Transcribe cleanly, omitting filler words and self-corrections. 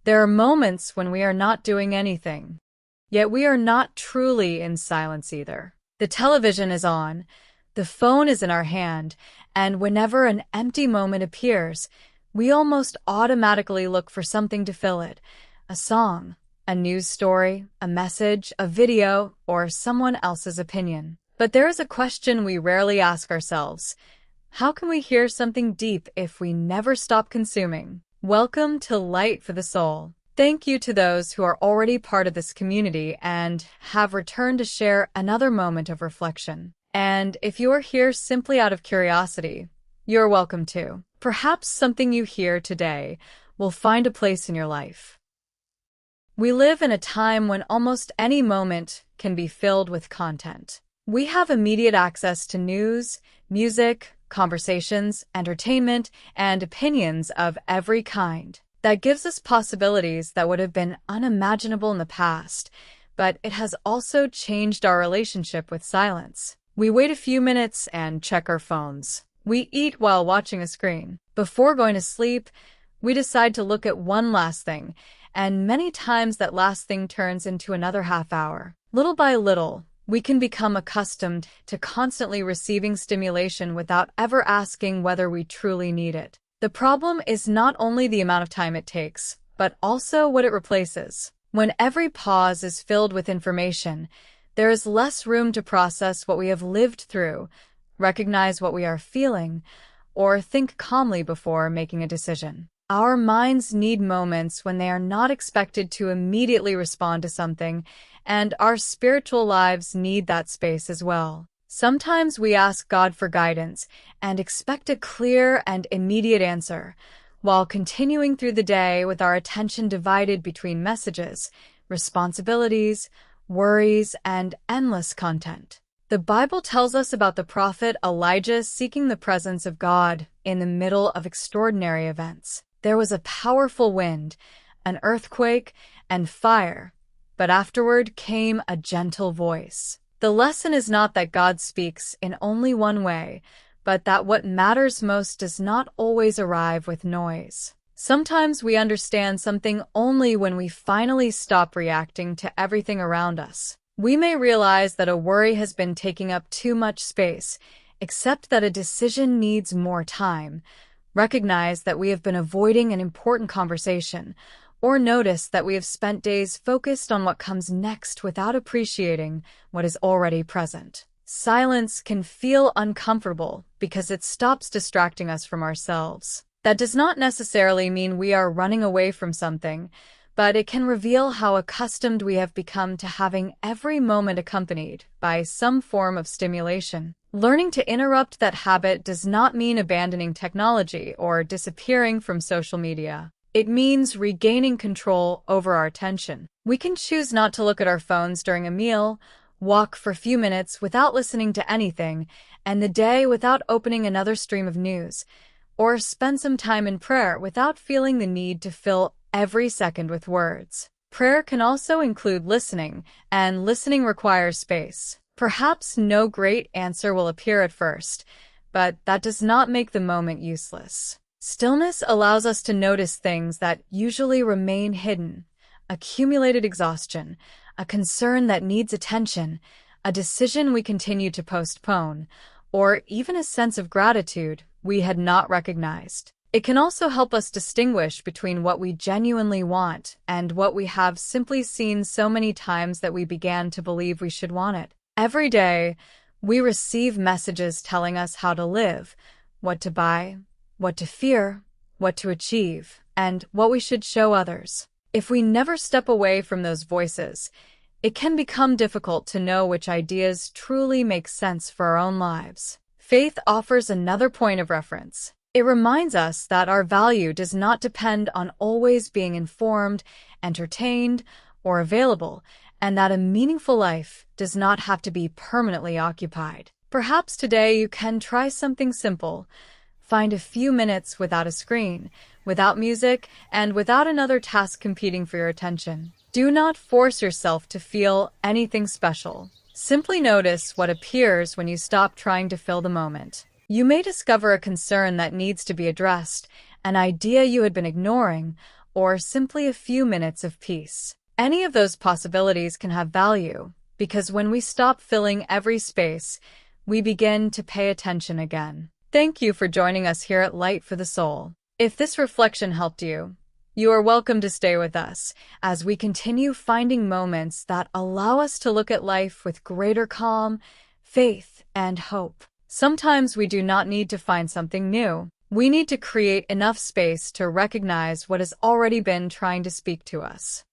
There are moments when we are not doing anything, yet we are not truly in silence either. The television is on, the phone is in our hand, and whenever an empty moment appears, we almost automatically look for something to fill it. A song, a news story, a message, a video, or someone else's opinion. But there is a question we rarely ask ourselves. How can we hear something deep if we never stop consuming? Welcome to Light for the Soul. Thank you to those who are already part of this community and have returned to share another moment of reflection. And if you are here simply out of curiosity, you're welcome too. Perhaps something you hear today will find a place in your life. We live in a time when almost any moment can be filled with content. We have immediate access to news, music, conversations, entertainment, and opinions of every kind. That gives us possibilities that would have been unimaginable in the past, but it has also changed our relationship with silence. We wait a few minutes and check our phones. We eat while watching a screen. Before going to sleep, we decide to look at one last thing, and many times that last thing turns into another half hour. Little by little, we can become accustomed to constantly receiving stimulation without ever asking whether we truly need it. The problem is not only the amount of time it takes, but also what it replaces. When every pause is filled with information, there is less room to process what we have lived through, recognize what we are feeling, or think calmly before making a decision. Our minds need moments when they are not expected to immediately respond to something, and our spiritual lives need that space as well. Sometimes we ask God for guidance and expect a clear and immediate answer, while continuing through the day with our attention divided between messages, responsibilities, worries, and endless content. The Bible tells us about the prophet Elijah seeking the presence of God in the middle of extraordinary events. There was a powerful wind, an earthquake, and fire, but afterward came a gentle voice. The lesson is not that God speaks in only one way, but that what matters most does not always arrive with noise. Sometimes we understand something only when we finally stop reacting to everything around us. We may realize that a worry has been taking up too much space, accept that a decision needs more time, recognize that we have been avoiding an important conversation, or notice that we have spent days focused on what comes next without appreciating what is already present. Silence can feel uncomfortable because it stops distracting us from ourselves. That does not necessarily mean we are running away from something, but it can reveal how accustomed we have become to having every moment accompanied by some form of stimulation. Learning to interrupt that habit does not mean abandoning technology or disappearing from social media. It means regaining control over our attention. We can choose not to look at our phones during a meal, walk for a few minutes without listening to anything, end the day without opening another stream of news, or spend some time in prayer without feeling the need to fill every second with words. Prayer can also include listening, and listening requires space. Perhaps no great answer will appear at first, but that does not make the moment useless. Stillness allows us to notice things that usually remain hidden: accumulated exhaustion, a concern that needs attention, a decision we continue to postpone, or even a sense of gratitude we had not recognized. It can also help us distinguish between what we genuinely want and what we have simply seen so many times that we began to believe we should want it. Every day, we receive messages telling us how to live, what to buy, what to fear, what to achieve, and what we should show others. If we never step away from those voices, it can become difficult to know which ideas truly make sense for our own lives. Faith offers another point of reference. It reminds us that our value does not depend on always being informed, entertained, or available, and that a meaningful life does not have to be permanently occupied. Perhaps today you can try something simple. Find a few minutes without a screen, without music, and without another task competing for your attention. Do not force yourself to feel anything special. Simply notice what appears when you stop trying to fill the moment. You may discover a concern that needs to be addressed, an idea you had been ignoring, or simply a few minutes of peace. Any of those possibilities can have value, because when we stop filling every space, we begin to pay attention again. Thank you for joining us here at Light for the Soul. If this reflection helped you, you are welcome to stay with us as we continue finding moments that allow us to look at life with greater calm, faith, and hope. Sometimes we do not need to find something new. We need to create enough space to recognize what has already been trying to speak to us.